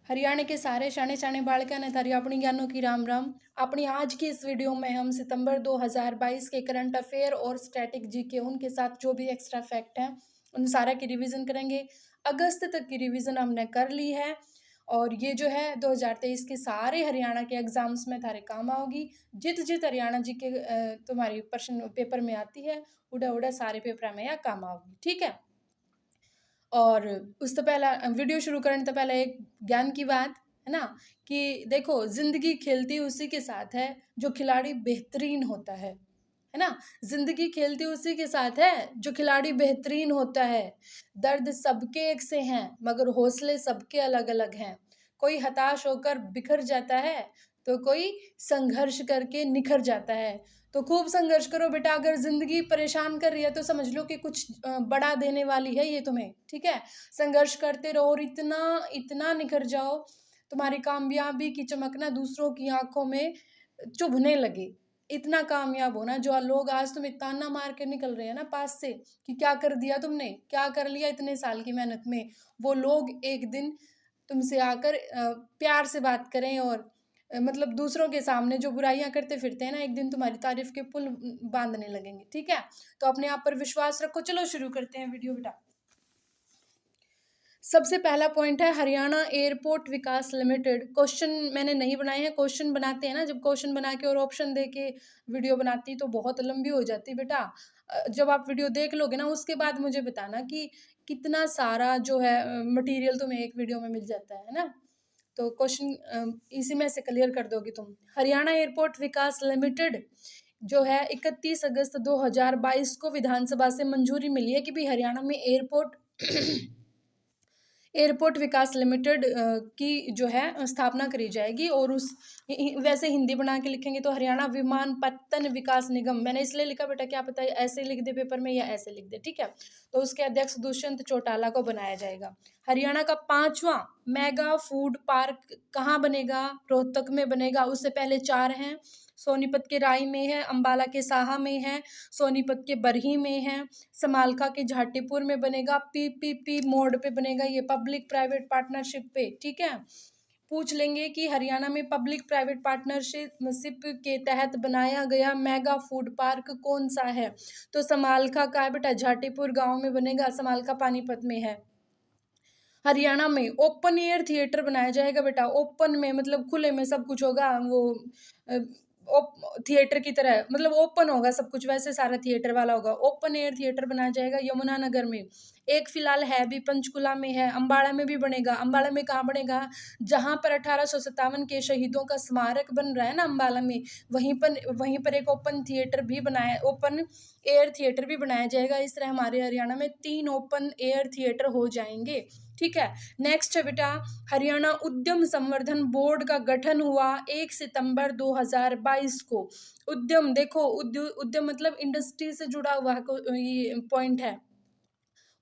हरियाणा के सारे शाने शाने बालका ने थारी अपनी ज्ञानों की राम राम। अपनी आज की इस वीडियो में हम सितंबर 2022 के करंट अफेयर और स्टैटिक जीके उनके साथ जो भी एक्स्ट्रा फैक्ट हैं उन सारा की रिवीजन करेंगे। अगस्त तक की रिवीजन हमने कर ली है और ये जो है 2023 के सारे हरियाणा के एग्जाम्स में थारे काम आओगी। जित जित हरियाणा जी के तुम्हारी प्रश्न पेपर में आती है उड़ा उड़ा सारे पेपर में यह काम आओगी, ठीक है। और उस तो पहला वीडियो शुरू करने तो पहले एक ज्ञान की बात है ना कि देखो जिंदगी खेलती उसी के साथ है जो खिलाड़ी बेहतरीन होता है ना। जिंदगी खेलती उसी के साथ है जो खिलाड़ी बेहतरीन होता है। दर्द सबके एक से हैं मगर हौसले सबके अलग अलग हैं। कोई हताश होकर बिखर जाता है तो कोई संघर्ष करके निखर जाता है। तो खूब संघर्ष करो बेटा। अगर जिंदगी परेशान कर रही है तो समझ लो कि कुछ बड़ा देने वाली है ये तुम्हें, ठीक है। संघर्ष करते रहो और इतना इतना निखर जाओ तुम्हारी कामयाबी की चमक ना दूसरों की आंखों में चुभने लगे। इतना कामयाब होना जो लोग आज तुम्हें ताना मार के निकल रहे हैं ना पास से कि क्या कर दिया तुमने, क्या कर लिया इतने साल की मेहनत में, वो लोग एक दिन तुमसे आकर प्यार से बात करें और मतलब दूसरों के सामने जो बुराइयां करते फिरते हैं ना एक दिन तुम्हारी तारीफ के पुल बांधने लगेंगे, ठीक है। तो अपने आप पर विश्वास रखो। चलो शुरू करते हैं वीडियो बेटा। सबसे पहला पॉइंट है हरियाणा एयरपोर्ट विकास लिमिटेड। क्वेश्चन मैंने नहीं बनाए हैं, क्वेश्चन बनाते हैं ना, जब क्वेश्चन बना के और ऑप्शन दे के वीडियो बनाती तो बहुत लंबी हो जाती बेटा। जब आप वीडियो देख लोगे ना उसके बाद मुझे बताना कि कितना सारा जो है मटेरियल तुम्हें एक वीडियो में मिल जाता है ना। तो क्वेश्चन इसी में से क्लियर कर दोगे तुम। हरियाणा एयरपोर्ट विकास लिमिटेड जो है 31 अगस्त 2022 को विधानसभा से मंजूरी मिली है कि भी हरियाणा में एयरपोर्ट विकास लिमिटेड की जो है स्थापना करी जाएगी। और उस वैसे हिंदी बना के लिखेंगे तो हरियाणा विमानपत्तन विकास निगम। मैंने इसलिए लिखा बेटा क्या पता है ऐसे लिख दे पेपर में या ऐसे लिख दे, ठीक है। तो उसके अध्यक्ष दुष्यंत चौटाला को बनाया जाएगा। हरियाणा का 5वां मेगा फूड पार्क कहाँ बनेगा? रोहतक में बनेगा। उससे पहले 4 हैं। सोनीपत के राई में है, अंबाला के साहा में है, सोनीपत के बरही में है, समालखा के झाटीपुर में बनेगा, पीपीपी मोड पे बनेगा, ये पब्लिक प्राइवेट पार्टनरशिप पे, ठीक है। पूछ लेंगे कि हरियाणा में पब्लिक प्राइवेट पार्टनरशिप के तहत बनाया गया मेगा फूड पार्क कौन सा है? तो समालखा का है बेटा, झाटीपुर गांव में बनेगा, समालखा पानीपत में है। हरियाणा में ओपन एयर थिएटर बनाया जाएगा बेटा। ओपन में मतलब खुले में सब कुछ होगा, वो थिएटर की तरह मतलब ओपन होगा सब कुछ, वैसे सारा थिएटर वाला होगा। ओपन एयर थिएटर बनाया जाएगा यमुनानगर में। एक फिलहाल है भी पंचकुला में है, अंबाला में भी बनेगा। अंबाला में कहाँ बनेगा? जहाँ पर 1857 के शहीदों का स्मारक बन रहा है ना अंबाला में, वहीं पर एक ओपन एयर थिएटर भी बनाया जाएगा। इस तरह हमारे हरियाणा में 3 ओपन एयर थिएटर हो जाएंगे, ठीक है। नेक्स्ट है बेटा हरियाणा उद्यम संवर्धन बोर्ड का गठन हुआ 1 सितंबर 2022 को। उद्यम देखो, उद्यम मतलब इंडस्ट्री से जुड़ा हुआ ये पॉइंट है।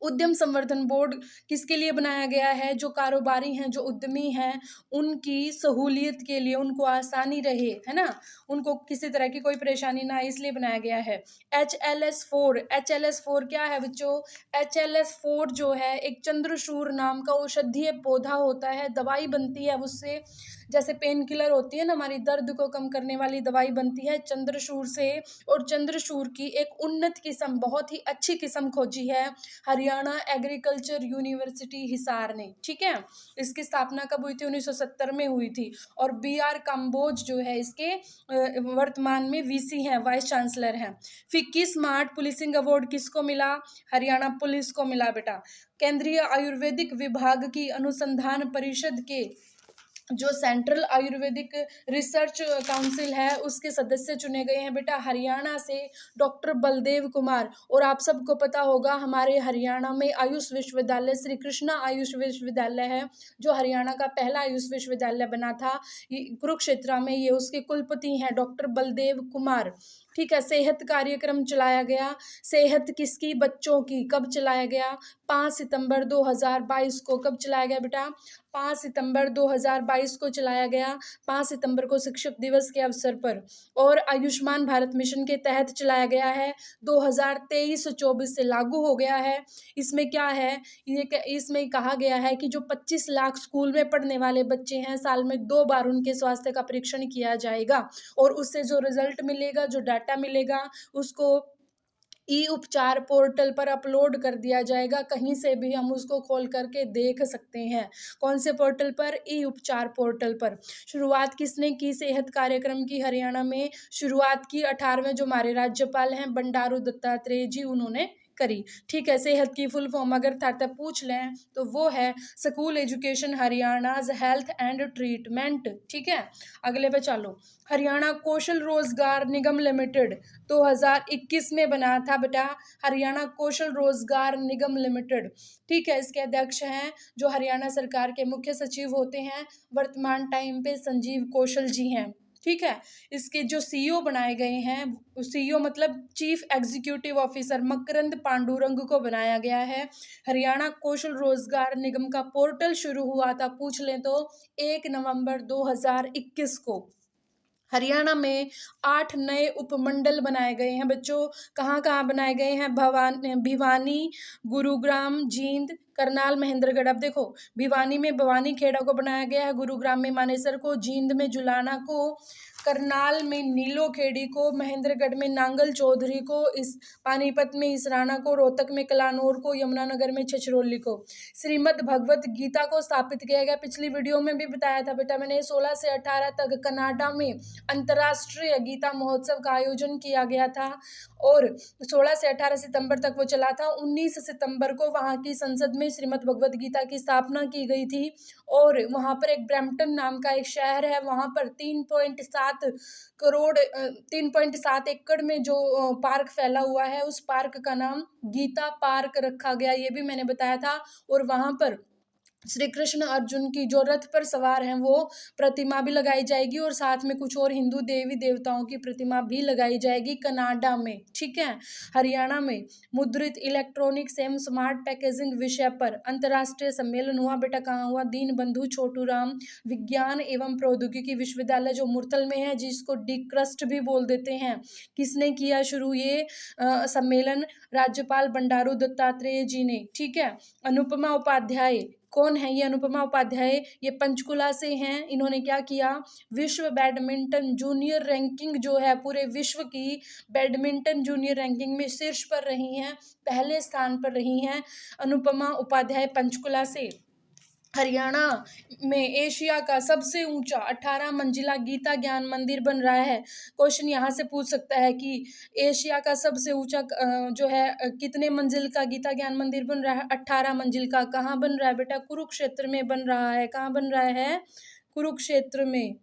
उद्यम संवर्धन बोर्ड किसके लिए बनाया गया है? जो कारोबारी हैं, जो उद्यमी हैं, उनकी सहूलियत के लिए, उनको आसानी रहे, है ना, उनको किसी तरह की कोई परेशानी ना, इसलिए बनाया गया है। HLS4 क्या है बच्चों? HLS4 जो है एक चंद्रशूर नाम का औषधीय पौधा होता है, दवाई बनती है उससे। जैसे पेन किलर होती है ना, हमारी दर्द को कम करने वाली दवाई बनती है चंद्रशूर से। और चंद्रशूर की एक उन्नत किस्म, बहुत ही अच्छी किस्म खोजी है हरियाणा एग्रीकल्चर यूनिवर्सिटी हिसार ने, ठीक है। इसकी स्थापना कब हुई थी? 1970 में हुई थी। और BR कंबोज जो है इसके वर्तमान में VC हैं, वाइस चांसलर हैं। फिक्की स्मार्ट पुलिसिंग अवार्ड किसको मिला? हरियाणा पुलिस को मिला बेटा। केंद्रीय आयुर्वेदिक विभाग की अनुसंधान परिषद के जो सेंट्रल आयुर्वेदिक रिसर्च काउंसिल है उसके सदस्य चुने गए हैं बेटा हरियाणा से डॉक्टर बलदेव कुमार। और आप सबको पता होगा हमारे हरियाणा में आयुष विश्वविद्यालय श्री कृष्णा आयुष विश्वविद्यालय है, जो हरियाणा का पहला आयुष विश्वविद्यालय बना था कुरुक्षेत्र में, ये उसके कुलपति हैं डॉक्टर बलदेव कुमार। ठीक है। सेहत कार्यक्रम चलाया गया, सेहत किसकी, बच्चों की, कब चलाया गया, 5 सितंबर 2022 को। कब चलाया गया बेटा, 5 सितंबर 2022 को चलाया गया, 5 सितंबर को शिक्षक दिवस के अवसर पर। और आयुष्मान भारत मिशन के तहत चलाया गया है, 2023-24 से लागू हो गया है। इसमें क्या है, इसमें कहा गया है कि जो 25 लाख स्कूल में पढ़ने वाले बच्चे हैं, साल में 2 बार उनके स्वास्थ्य का परीक्षण किया जाएगा, और उससे जो रिजल्ट मिलेगा, जो डाटा मिलेगा, उसको ई उपचार पोर्टल पर अपलोड कर दिया जाएगा। कहीं से भी हम उसको खोल करके देख सकते हैं। कौन से पोर्टल पर, ई उपचार पोर्टल पर। शुरुआत किसने की सेहत कार्यक्रम की, हरियाणा में शुरुआत की 18वें जो हमारे राज्यपाल हैं बंडारू दत्तात्रेय जी, उन्होंने करी। ठीक है। सेहत की फुल फॉर्म अगर था पूछ लें तो वो है school education Haryana's health and treatment. ठीक है। अगले पे चलो। हरियाणा कौशल रोजगार निगम लिमिटेड 2021 में बना था बेटा, हरियाणा कौशल रोजगार निगम लिमिटेड। ठीक है। इसके अध्यक्ष हैं जो हरियाणा सरकार के मुख्य सचिव होते हैं वर्तमान टाइम पे, संजीव कौशल जी हैं। ठीक है। इसके जो सीईओ बनाए गए हैं, सीईओ मतलब चीफ एग्जीक्यूटिव ऑफिसर, मकरंद पांडुरंग को बनाया गया है। हरियाणा कौशल रोजगार निगम का पोर्टल शुरू हुआ था, पूछ लें तो 1 नवंबर 2021 को। हरियाणा में 8 नए उपमंडल बनाए गए हैं बच्चों। कहाँ कहाँ बनाए गए हैं, भिवानी, गुरुग्राम, जींद, करनाल, महेंद्रगढ़। अब देखो, भिवानी में भवानी खेड़ा को बनाया गया है, गुरुग्राम में मानेसर को, जींद में जुलाना को, करनाल में नीलो खेड़ी को, महेंद्रगढ़ में नांगल चौधरी को, इस पानीपत में इसराना को, रोहतक में कलानौर को, यमुनानगर में छछरौली को। श्रीमद् भगवत गीता को स्थापित किया गया, पिछली वीडियो में भी बताया था बेटा मैंने। 16 से 18 तक कनाडा में अंतर्राष्ट्रीय गीता महोत्सव का आयोजन किया गया था, और 16 से 18 सितंबर तक वो चला था। 19 सितंबर को वहाँ की संसद में श्रीमद् भगवत गीता की स्थापना की गई थी, और वहाँ पर एक ब्रैम्पटन नाम का एक शहर है, वहाँ पर 3.7 एकड़ में जो पार्क फैला हुआ है, उस पार्क का नाम गीता पार्क रखा गया, ये भी मैंने बताया था। और वहाँ पर श्री कृष्ण अर्जुन की जो रथ पर सवार हैं वो प्रतिमा भी लगाई जाएगी, और साथ में कुछ और हिंदू देवी देवताओं की प्रतिमा भी लगाई जाएगी कनाडा में। ठीक है। हरियाणा में मुद्रित इलेक्ट्रॉनिक्स एवं स्मार्ट पैकेजिंग विषय पर अंतर्राष्ट्रीय सम्मेलन हुआ बेटा। कहाँ हुआ, दीन बंधु छोटूराम विज्ञान एवं प्रौद्योगिकी विश्वविद्यालय जो मुरथल में है, जिसको डी क्रस्ट भी बोल देते हैं। किसने किया शुरू ये सम्मेलन, राज्यपाल बंडारू दत्तात्रेय जी ने। ठीक है। अनुपमा उपाध्याय कौन है ये, अनुपमा उपाध्याय, ये पंचकुला से हैं। इन्होंने क्या किया, विश्व बैडमिंटन जूनियर रैंकिंग जो है, पूरे विश्व की बैडमिंटन जूनियर रैंकिंग में शीर्ष पर रही हैं, पहले स्थान पर रही हैं अनुपमा उपाध्याय पंचकुला से। हरियाणा में एशिया का सबसे ऊंचा 18 मंजिला गीता ज्ञान मंदिर बन रहा है। क्वेश्चन यहाँ से पूछ सकता है कि एशिया का सबसे ऊंचा जो है कितने मंजिल का गीता ज्ञान मंदिर बन रहा है, 18 मंजिल का। कहाँ बन रहा है बेटा, कुरुक्षेत्र में बन रहा है। कहाँ बन रहा है, कुरुक्षेत्र में।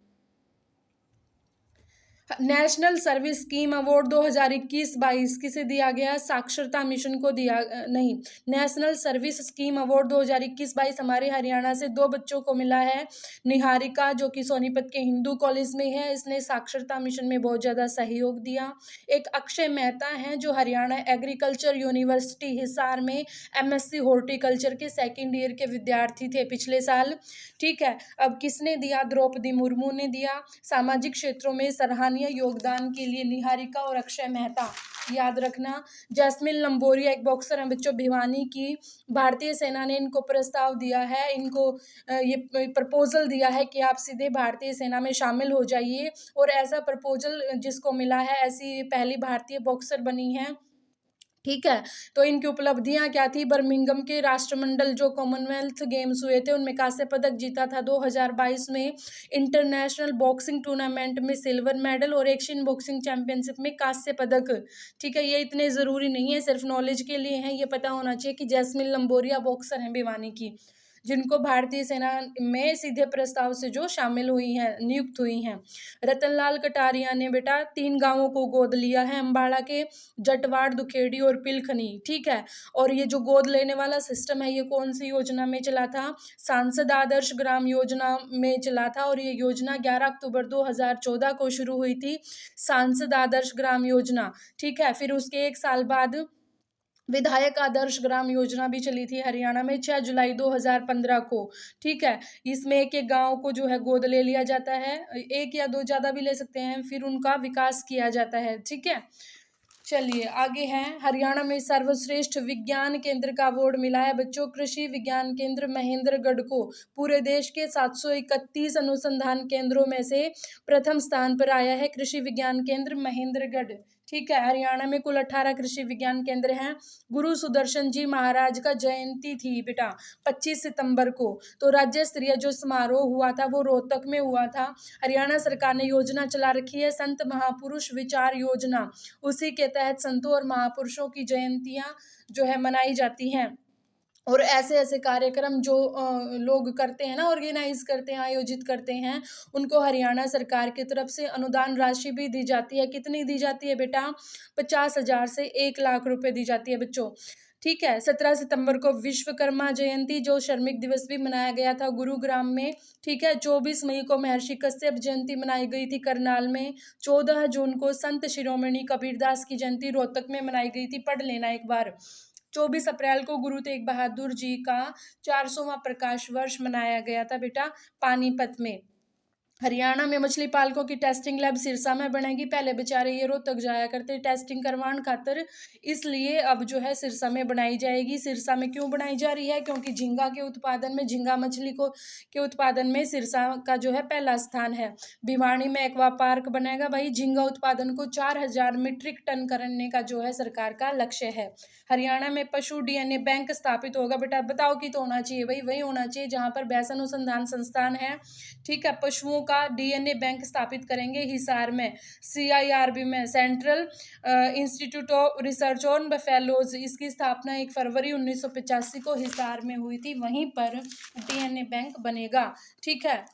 नेशनल सर्विस स्कीम अवार्ड 2021-22 किसे दिया गया, साक्षरता मिशन को दिया, नहीं, नेशनल सर्विस स्कीम अवार्ड 2021-22 हमारे हरियाणा से 2 बच्चों को मिला है। निहारिका जो कि सोनीपत के हिंदू कॉलेज में है, इसने साक्षरता मिशन में बहुत ज़्यादा सहयोग दिया। एक अक्षय मेहता हैं जो हरियाणा एग्रीकल्चर यूनिवर्सिटी हिसार में MSc हॉर्टिकल्चर के 2nd ईयर के विद्यार्थी थे पिछले साल। ठीक है। अब किसने दिया, द्रौपदी मुर्मू ने दिया। सामाजिक क्षेत्रों में सराहनीय योगदान के लिए निहारिका और अक्षय मेहता, याद रखना। जैस्मिन लंबोरिया एक बॉक्सर हैं बच्चों, भिवानी की। भारतीय सेना ने इनको प्रस्ताव दिया है, इनको ये प्रपोजल दिया है कि आप सीधे भारतीय सेना में शामिल हो जाइए, और ऐसा प्रपोजल जिसको मिला है, ऐसी पहली भारतीय बॉक्सर बनी है। ठीक है। तो इनकी उपलब्धियां क्या थी, बर्मिंघम के राष्ट्रमंडल जो कॉमनवेल्थ गेम्स हुए थे उनमें कांस्य पदक जीता था 2022 में। इंटरनेशनल बॉक्सिंग टूर्नामेंट में सिल्वर मेडल, और एशियन बॉक्सिंग चैंपियनशिप में कांस्य पदक। ठीक है। ये इतने ज़रूरी नहीं है, सिर्फ नॉलेज के लिए हैं, ये पता होना चाहिए कि जैस्मिन लंबोरिया बॉक्सर हैं भिवानी की। जिनको भारतीय सेना में सीधे प्रस्ताव से जो शामिल हुई हैं, नियुक्त हुई हैं। रतनलाल कटारिया ने बेटा 3 गाँवों को गोद लिया है, अम्बाड़ा के जटवाड़, दुखेड़ी और पिलखनी, ठीक है। और ये जो गोद लेने वाला सिस्टम है, ये कौन सी योजना में चला था? सांसद आदर्श ग्राम योजना में चला था, और ये योजना 11 अक्टूबर 2014 को शुरू हुई थी, सांसद आदर्श ग्राम योजना, ठीक है। फिर उसके 1 साल बाद विधायक आदर्श ग्राम योजना भी चली थी हरियाणा में 6 जुलाई 2015 को, ठीक है। इसमें एक-एक गाँव को जो है गोद ले लिया जाता है, 1 या 2 ज़्यादा भी ले सकते हैं, फिर उनका विकास किया जाता है, ठीक है। चलिए आगे हैं, हरियाणा में सर्वश्रेष्ठ विज्ञान केंद्र का अवार्ड मिला है बच्चों कृषि विज्ञान केंद्र महेंद्रगढ़ को। पूरे देश के 731 अनुसंधान केंद्रों में से प्रथम स्थान पर आया है कृषि विज्ञान केंद्र महेंद्रगढ़, ठीक है। हरियाणा में कुल 18 कृषि विज्ञान केंद्र हैं। गुरु सुदर्शन जी महाराज का जयंती थी बेटा 25 सितंबर को, तो राज्य स्तरीय जो समारोह हुआ था वो रोहतक में हुआ था। हरियाणा सरकार ने योजना चला रखी है संत महापुरुष विचार योजना, उसी के तहत संतों और महापुरुषों की जयंतियां जो है मनाई जाती हैं। और ऐसे ऐसे कार्यक्रम जो लोग करते हैं ना, ऑर्गेनाइज करते हैं, आयोजित करते हैं, उनको हरियाणा सरकार की तरफ से अनुदान राशि भी दी जाती है। कितनी दी जाती है बेटा? 50,000 से 1 लाख रुपए दी जाती है बच्चों, ठीक है। 17 सितंबर को विश्वकर्मा जयंती जो श्रमिक दिवस भी मनाया गया था गुरुग्राम में, ठीक है। 24 मई को महर्षि कश्यप जयंती मनाई गई थी करनाल में। 14 जून को संत शिरोमणि कबीरदास की जयंती रोहतक में मनाई गई थी, पढ़ लेना एक बार। 24 अप्रैल को गुरु तेग बहादुर जी का 400वां प्रकाश वर्ष मनाया गया था बेटा पानीपत में। हरियाणा में मछली पालकों की टेस्टिंग लैब सिरसा में बनेगी। पहले बेचारे ये रोहतक जाया करते टेस्टिंग करवाने खातिर, इसलिए अब जो है सिरसा में बनाई जाएगी। सिरसा में क्यों बनाई जा रही है? क्योंकि झींगा के उत्पादन में, झींगा मछली को के उत्पादन में सिरसा का जो है पहला स्थान है। भिवानी में एक्वा पार्क बनेगा भाई। झींगा उत्पादन को 4,000 मीट्रिक टन करने का जो है सरकार का लक्ष्य है। हरियाणा में पशु डीएनए बैंक स्थापित होगा बेटा। बताओ कि तो होना चाहिए भाई, वही होना चाहिए जहाँ पर भैंस अनुसंधान संस्थान है, ठीक है। पशुओं का डीएनए बैंक स्थापित करेंगे हिसार में, सीआईआरबी में, central institute of research on buffaloes. इसकी स्थापना 1 फरवरी 1985 को हिसार में हुई थी, वहीं पर डीएनए बैंक बनेगा, ठीक है।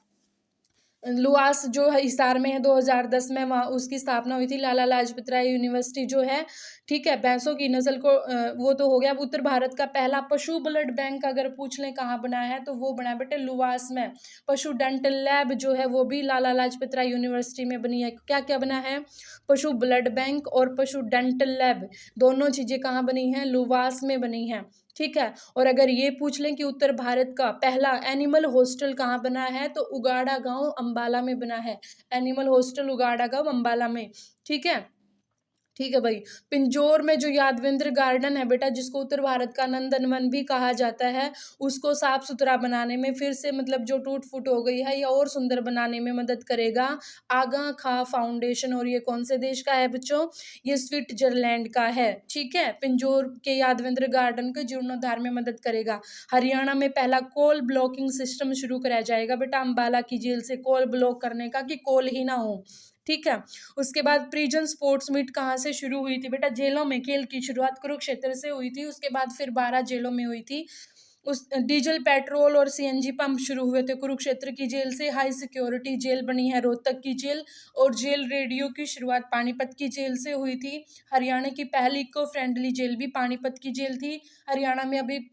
लुआस जो है हिसार में है, 2010 में वहाँ उसकी स्थापना हुई थी। लाला लाजपत राय यूनिवर्सिटी जो है, ठीक है। भैंसों की नस्ल को वो तो हो गया। अब उत्तर भारत का पहला पशु ब्लड बैंक अगर पूछ लें कहाँ बना है, तो वो बना है बेटे लुआस में। पशु डेंटल लैब जो है वो भी लाला लाजपत राय यूनिवर्सिटी में बनी है। क्या क्या बना है? पशु ब्लड बैंक और पशु डेंटल लैब, दोनों चीजें कहाँ बनी हैं? लुआस में बनी हैं, ठीक है। और अगर ये पूछ लें कि उत्तर भारत का पहला एनिमल हॉस्टल कहाँ बना है, तो उगाड़ा गांव अंबाला में बना है। एनिमल हॉस्टल उगाड़ा गांव अंबाला में, ठीक है। ठीक है भाई। पिंजौर में जो यादवेंद्र गार्डन है बेटा, जिसको उत्तर भारत का नंदनवन भी कहा जाता है, उसको साफ सुथरा बनाने में, फिर से मतलब जो टूट फूट हो गई है, या और सुंदर बनाने में मदद करेगा आगा खां फाउंडेशन। और ये कौन से देश का है बच्चों? ये स्विट्जरलैंड का है, ठीक है। पिंजौर के यादवेंद्र गार्डन के जीर्णोद्धार में मदद करेगा। हरियाणा में पहला कोल ब्लॉकिंग सिस्टम शुरू कराया जाएगा बेटा अंबाला की जेल से, कोल ब्लॉक करने का, कि कोल ही ना हो, ठीक है। उसके बाद प्रिजन स्पोर्ट्स मीट कहाँ से शुरू हुई थी बेटा? जेलों में। खेल की शुरुआत कुरुक्षेत्र से हुई थी, उसके बाद फिर 12 जेलों में हुई थी। उस डीजल पेट्रोल और सीएनजी पंप शुरू हुए थे कुरुक्षेत्र की जेल से। हाई सिक्योरिटी जेल बनी है रोहतक की जेल, और जेल रेडियो की शुरुआत पानीपत की जेल से हुई थी। हरियाणा की पहली इको फ्रेंडली जेल भी पानीपत की जेल थी। हरियाणा में अभी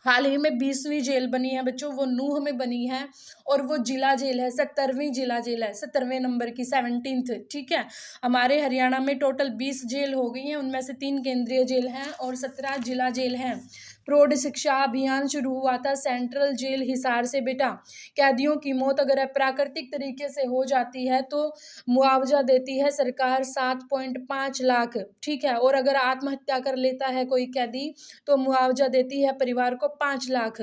हाल ही में 20वीं जेल बनी है बच्चों, वो नूह में बनी है, और वो जिला जेल है, 17वीं जिला जेल है, 17वें नंबर की, 17th, ठीक है। हमारे हरियाणा में टोटल 20 जेल हो गई हैं, उनमें से 3 केंद्रीय जेल हैं और 17 जिला जेल हैं। प्रौढ़ शिक्षा अभियान शुरू हुआ था सेंट्रल जेल हिसार से बेटा। कैदियों की मौत अगर प्राकृतिक तरीके से हो जाती है तो मुआवजा देती है सरकार 7.5 लाख, ठीक है। और अगर आत्महत्या कर लेता है कोई कैदी तो मुआवजा देती है परिवार को 5 लाख।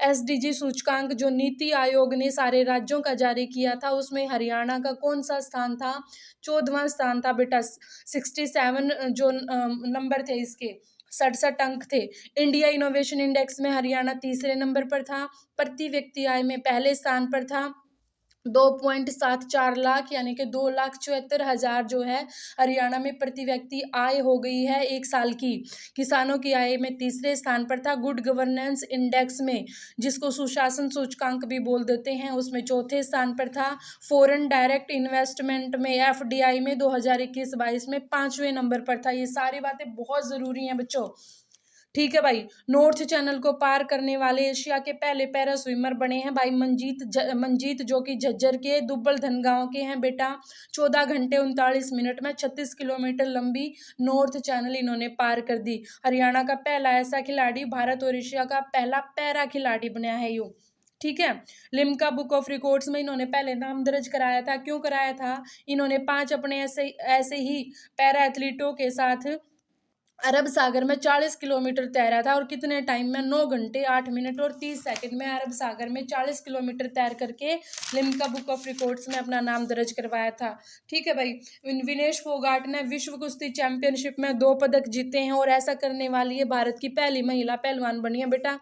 एसडीजी सूचकांक जो नीति आयोग ने सारे राज्यों का जारी किया था, उसमें हरियाणा का कौन सा स्थान था? 14वां स्थान था बेटा। 67 जो नंबर थे इसके, 67 अंक थे। इंडिया इनोवेशन इंडेक्स में हरियाणा तीसरे नंबर पर था। प्रति व्यक्ति आय में पहले स्थान पर था। 2.74 लाख यानी कि 2,74,000 जो है हरियाणा में प्रति व्यक्ति आय हो गई है एक साल की। किसानों की आय में तीसरे स्थान पर था। गुड गवर्नेंस इंडेक्स में, जिसको सुशासन सूचकांक भी बोल देते हैं, उसमें चौथे स्थान पर था। फॉरेन डायरेक्ट इन्वेस्टमेंट में एफडीआई में 2021-22 में 5वें नंबर पर था। ये सारी बातें बहुत ज़रूरी हैं बच्चों, ठीक है भाई। नॉर्थ चैनल को पार करने वाले एशिया के पहले पैरा स्विमर बने हैं भाई मंजीत, जो कि झज्जर के दुब्बलधन गांव के हैं बेटा। 14 घंटे 39 मिनट में 36 किलोमीटर लंबी नॉर्थ चैनल इन्होंने पार कर दी। हरियाणा का पहला ऐसा खिलाड़ी, भारत और एशिया का पहला पैरा खिलाड़ी बना है यो, ठीक है। लिम्का बुक ऑफ रिकॉर्ड्स में इन्होंने पहले नाम दर्ज कराया था। क्यों कराया था? इन्होंने 5 अपने ऐसे ही पैरा एथलीटों के साथ अरब सागर में 40 किलोमीटर तैरा था। और कितने टाइम में? 9 घंटे 8 मिनट और 30 सेकंड में अरब सागर में 40 किलोमीटर तैर करके लिम्का बुक ऑफ रिकॉर्ड्स में अपना नाम दर्ज करवाया था, ठीक है भाई। विनेश फोगाट ने विश्व कुश्ती चैंपियनशिप में 2 पदक जीते हैं और ऐसा करने वाली है भारत की पहली महिला पहलवान बनी है बेटा,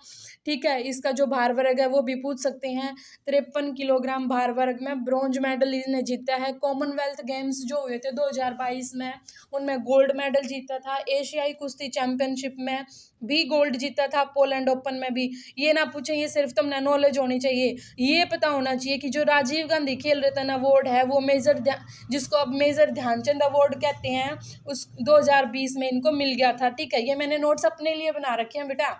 ठीक है। इसका जो भार वर्ग है वो भी पूछ सकते हैं। 53 किलोग्राम भार वर्ग में ब्रॉन्ज मेडल इसने जीता है। कॉमनवेल्थ गेम्स जो हुए थे 2022 में, उनमें गोल्ड मेडल जीता था। एशियाई कुश्ती चैंपियनशिप में भी गोल्ड जीता था, पोलैंड ओपन में भी। ये ना पूछे, ये सिर्फ तुमने नॉलेज होनी चाहिए। ये पता होना चाहिए कि जो राजीव गांधी खेल रत्न अवार्ड है वो जिसको अब मेजर ध्यानचंद अवार्ड कहते हैं, उस 2020 में इनको मिल गया था, ठीक है। ये मैंने नोट्स अपने लिए बना रखे हैं बेटा।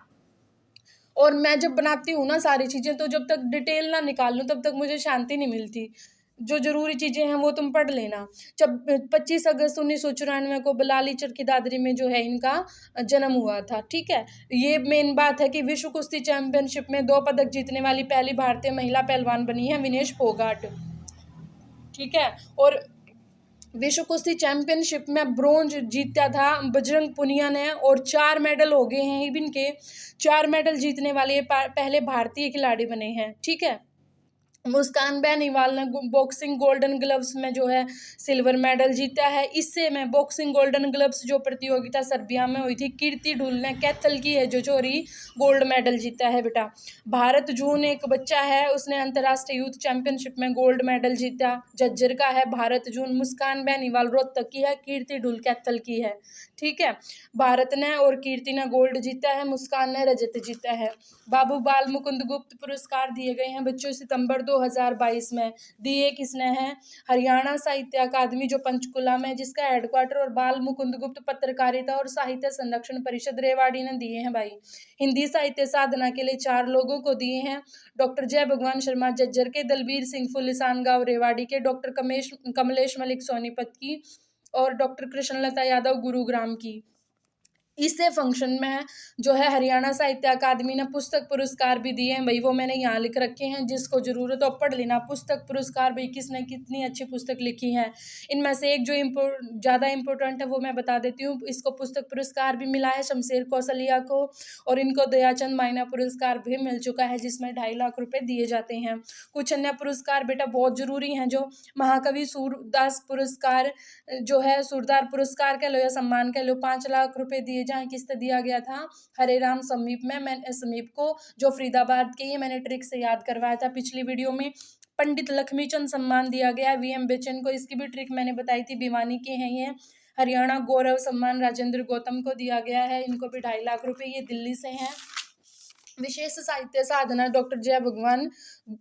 और मैं जब बनाती हूँ ना सारी चीज़ें, तो जब तक डिटेल ना निकाल लूँ तब तक मुझे शांति नहीं मिलती। जो जरूरी चीज़ें हैं वो तुम पढ़ लेना। जब 25 अगस्त 1994 को बलाली चरखी दादरी में जो है इनका जन्म हुआ था, ठीक है। ये मेन बात है कि विश्व कुश्ती चैंपियनशिप में 2 पदक जीतने वाली पहली भारतीय महिला पहलवान बनी है विनेश फोगाट, ठीक है। और विश्व कुश्ती चैंपियनशिप में ब्रोंज जीता था बजरंग पुनिया ने, और 4 मेडल हो गए हैं इनके। 4 मेडल जीतने वाले पहले भारतीय खिलाड़ी बने हैं, ठीक है। मुस्कान बेनीवाल ने बॉक्सिंग गोल्डन ग्लव्स में जो है सिल्वर मेडल जीता है। इससे मैं बॉक्सिंग गोल्डन ग्लव्स जो प्रतियोगिता सर्बिया में हुई थी, कीर्ति ढुल ने कैथल की है जो चोरी गोल्ड मेडल जीता है बेटा। भारत जून एक बच्चा है, उसने अंतर्राष्ट्रीय यूथ चैंपियनशिप में गोल्ड मेडल जीता, झज्जर का है भारत जून। मुस्कान बेनीवाल रोहतक की है, कीर्ति ढुल कैथल की है, ठीक है। भारत ने और कीर्ति ने गोल्ड जीता है, मुस्कान ने रजत जीता है। बाबू बाल मुकुंद गुप्त पुरस्कार दिए गए हैं बच्चों सितंबर 2022 में। दिए किसने हैं? हरियाणा साहित्य अकादमी जो पंचकुला में, जिसका हेडक्वार्टर, और बाल मुकुंद गुप्त पत्रकारिता और साहित्य संरक्षण परिषद रेवाड़ी ने दिए हैं भाई। हिंदी साहित्य साधना के लिए 4 लोगों को दिए हैं। डॉक्टर जय भगवान शर्मा झज्जर के, दलबीर सिंह फुलिसान गांव रेवाड़ी के, डॉक्टर कमलेश मलिक सोनीपत की, और डॉक्टर कृष्णलता यादव गुरुग्राम की। इसे फंक्शन में जो है हरियाणा साहित्य अकादमी ने पुस्तक पुरस्कार भी दिए हैं भाई, वो मैंने यहाँ लिख रखे हैं, जिसको जरूरत हो पढ़ लेना। पुस्तक पुरस्कार भाई किसने कितनी अच्छी पुस्तक लिखी है, इनमें से एक जो ज़्यादा इम्पोर्टेंट है वो मैं बता देती हूँ। इसको पुस्तक पुरस्कार भी मिला है शमशेर कौशलिया को, और इनको दयाचंद माइना पुरस्कार भी मिल चुका है, जिसमें 2.5 लाख रुपए दिए जाते हैं। कुछ अन्य पुरस्कार बेटा बहुत जरूरी हैं, जो महाकवि सूरदास पुरस्कार जो है, सूरदार पुरस्कार कह लो या सम्मान कह लो, 5 लाख रुपए दिए जहाँ किस्त दिया गया था हरे राम समीप में, मैं समीप को, जो फरीदाबाद के, ये मैंने ट्रिक से याद करवाया था पिछली वीडियो में। पंडित लक्ष्मीचंद सम्मान दिया गया वीएम बेचन को, इसकी भी ट्रिक मैंने बताई थी, भिवानी के हैं ये। हरियाणा गौरव सम्मान राजेंद्र गौतम को दिया गया है, इनको भी 2.5 लाख रुपए, ये दिल्ली से हैं। विशेष साहित्य साधना डॉक्टर जय भगवान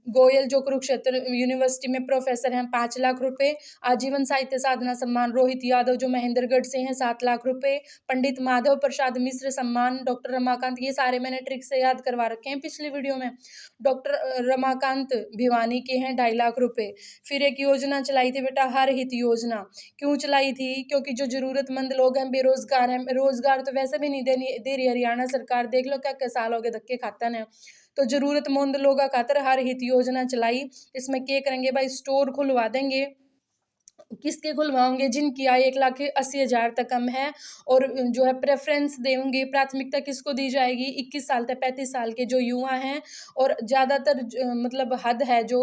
गोयल जो कुरुक्षेत्र यूनिवर्सिटी में प्रोफेसर हैं, 5 लाख रुपए। आजीवन साहित्य साधना सम्मान रोहित यादव जो महेंद्रगढ़ से हैं, 7 लाख रुपए। पंडित माधव प्रसाद मिश्र सम्मान डॉक्टर रमाकांत, ये सारे मैंने ट्रिक से याद करवा रखे हैं पिछली वीडियो में। डॉक्टर रमाकांत भिवानी के हैं, 2.5 लाख रुपए। फिर एक योजना चलाई थी बेटा, हर हित योजना। क्यों चलाई थी? क्योंकि जो जरूरतमंद लोग हैं, बेरोजगार हैं, रोजगार तो वैसे भी नहीं दे रही हरियाणा सरकार, देख लो क्या क्या साल हो गए धक्के खाता है। तो जरूरतमंद लोगों खातर हर हित योजना चलाई। इसमें क्या करेंगे भाई? स्टोर खुलवा देंगे। किसके खुलवाओगे? जिनकी आय 1,80,000 तक कम है, और जो है प्रेफरेंस देंगे, प्राथमिकता किसको दी जाएगी? 21 साल तक 35 साल के जो युवा हैं, और ज़्यादातर मतलब हद है जो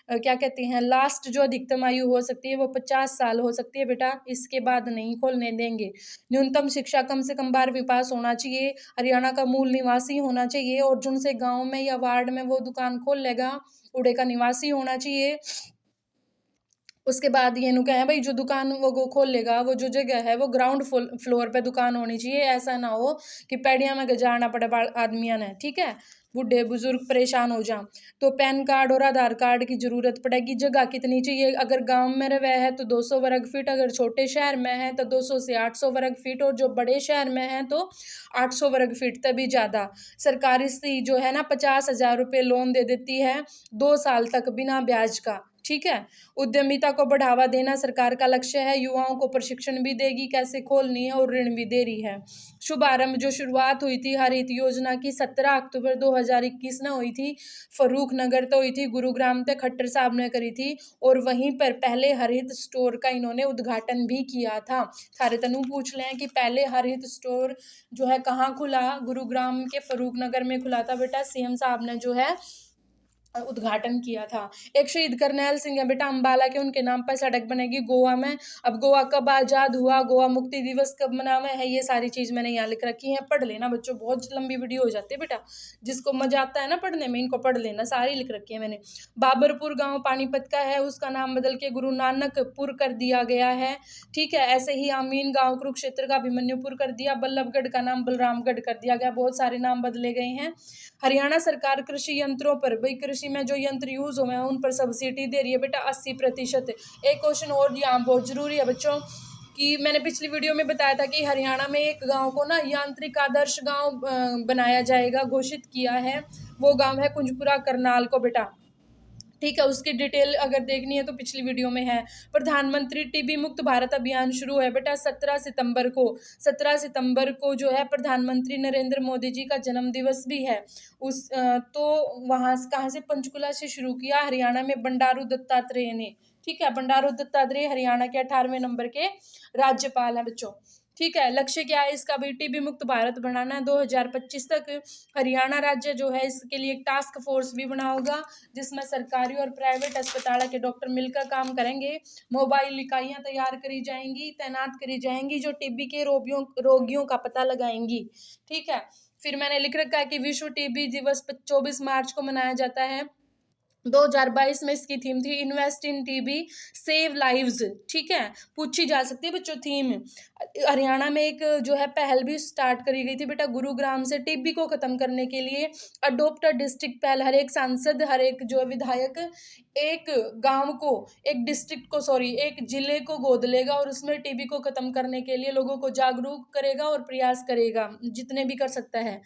क्या कहते हैं, लास्ट जो अधिकतम आयु हो सकती है वो 50 साल हो सकती है बेटा, इसके बाद नहीं खोलने देंगे। न्यूनतम शिक्षा कम से कम 12वीं पास होना चाहिए, हरियाणा का मूल निवासी होना चाहिए, और जिनसे गाँव में या वार्ड में वो दुकान खोल लेगा उड़े का निवासी होना चाहिए। उसके बाद ये नु कहें भाई जो दुकान वो खोल लेगा, वो जो जगह है वो ग्राउंड फ्लोर पे दुकान होनी चाहिए। ऐसा ना हो कि पैड़िया में जाना पड़े आदमियों ने, ठीक है, बूढ़े बुजुर्ग परेशान हो जाएं। तो पैन कार्ड और आधार कार्ड की जरूरत पड़ेगी। जगह कितनी चाहिए? अगर गांव में रहे है तो 200 वर्ग फीट, अगर छोटे शहर में है तो 200 से 800 वर्ग फीट, और जो बड़े शहर में है तो 800 वर्ग फीट तभी ज़्यादा। सरकारी सी जो है ना 50,000 रुपये लोन दे देती है 2 साल तक बिना ब्याज का, ठीक है। उद्यमिता को बढ़ावा देना सरकार का लक्ष्य है। युवाओं को प्रशिक्षण भी देगी कैसे खोलनी है, और ऋण भी दे रही है। शुभारंभ जो शुरुआत हुई थी हरित योजना की 17 अक्टूबर 2021 में हुई थी। फरूख नगर तो हुई थी, गुरुग्राम तक खट्टर साहब ने करी थी, और वहीं पर पहले हरित स्टोर का इन्होंने उद्घाटन भी किया था। सारे तनु पूछ लें कि पहले हरित स्टोर जो है कहाँ खुला? गुरुग्राम के फरूख नगर में खुला था बेटा। सीएम साहब ने जो है उद्घाटन किया था। एक शहीद करनैल सिंह है बेटा, अंबाला के, उनके नाम पर सड़क बनेगी गोवा में। अब गोवा कब आजाद हुआ, गोवा मुक्ति दिवस कब मनावे है, ये सारी चीज मैंने यहाँ लिख रखी है। पढ़ लेना बच्चों, बहुत लंबी वीडियो हो जाती है बेटा, जिसको मजा आता है ना पढ़ने में, इनको पढ़ लेना, सारी लिख रखी है मैंने। बाबरपुर गांव पानीपत का है, उसका नाम बदल के गुरु नानकपुर कर दिया गया है, ठीक है। ऐसे ही आमीन गांव कुरुक्षेत्र का अभिमन्युपुर कर दिया। बल्लभगढ़ का नाम बलरामगढ़ कर दिया गया। बहुत सारे नाम बदले गए हैं। हरियाणा सरकार कृषि यंत्रों पर, भाई कृषि में जो यंत्र यूज हुए हैं उन पर सब्सिडी दे रही है बेटा 80%। एक क्वेश्चन और यहाँ बहुत जरूरी है बच्चों, कि मैंने पिछली वीडियो में बताया था कि हरियाणा में एक गांव को ना यांत्रिक आदर्श गांव बनाया जाएगा, घोषित किया है। वो गांव है कुंजपुरा करनाल को बेटा, ठीक है। उसकी डिटेल अगर देखनी है तो पिछली वीडियो में है। प्रधानमंत्री टीबी मुक्त भारत अभियान शुरू है बेटा 17 सितंबर को। 17 सितंबर को जो है प्रधानमंत्री नरेंद्र मोदी जी का जन्म दिवस भी है। तो वहाँ कहाँ से? पंचकुला से शुरू किया, हरियाणा में बंडारू दत्तात्रेय ने, ठीक है। बंडारू दत्तात्रेय हरियाणा के 18वें नंबर के राज्यपाल हैं बच्चों, ठीक है। लक्ष्य क्या है इसका? भी टीबी मुक्त भारत बनाना है 2025 तक। हरियाणा राज्य जो है इसके लिए एक टास्क फोर्स भी बना होगा, जिसमें सरकारी और प्राइवेट अस्पताल के डॉक्टर मिलकर काम करेंगे। मोबाइल इकाइयां तैयार करी जाएंगी, तैनात करी जाएंगी, जो टीबी के रोगियों का पता लगाएंगी, ठीक है। फिर मैंने लिख रखा है कि विश्व टीबी दिवस 24 मार्च को मनाया जाता है। 2022 में इसकी थीम थी invest in TB save lives, ठीक है। पूछी जा सकती है बच्चों थीम। हरियाणा में एक जो है पहल भी स्टार्ट करी गई थी बेटा, गुरुग्राम से टीबी को खत्म करने के लिए अडोप्ट अ डिस्ट्रिक्ट पहल। हर एक सांसद, हर एक जो विधायक एक गांव को, एक डिस्ट्रिक्ट को, सॉरी एक जिले को गोद लेगा और उसमें टीबी को खत्म करने के लिए लोगों को जागरूक करेगा और प्रयास करेगा जितने भी कर सकता है।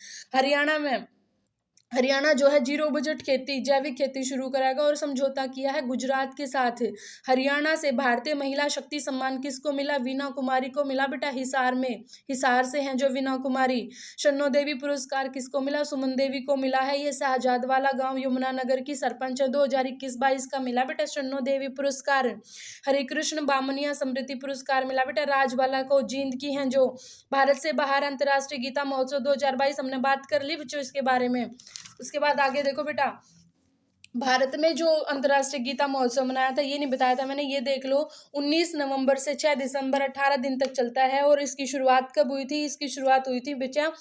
हरियाणा जो है जीरो बजट खेती, जैविक खेती शुरू कराएगा और समझौता किया है गुजरात के साथ। हरियाणा से भारतीय महिला शक्ति सम्मान किसको मिला? वीना कुमारी को मिला बेटा, हिसार में, हिसार से हैं जो वीना कुमारी। शन्नो देवी पुरस्कार किसको मिला? सुमन देवी को मिला है। ये शाहजाद वाला गांव यमुनानगर की सरपंच है। 2021-22 का मिला बेटा शन्नो देवी पुरस्कार। हरिकृष्ण बामनिया समृद्धि पुरस्कार मिला बेटा राजबाला को, जींद की हैं जो। भारत से बाहर अंतर्राष्ट्रीय गीता महोत्सव 2022 हमने बात कर ली बच्चों इसके बारे में। उसके बाद आगे देखो बेटा, भारत में जो अंतर्राष्ट्रीय गीता महोत्सव मनाया था ये नहीं बताया था मैंने, ये देख लो। 19 नवंबर से 6 दिसंबर 18 दिन तक चलता है। और इसकी शुरुआत कब हुई थी? इसकी शुरुआत हुई थी बच्चा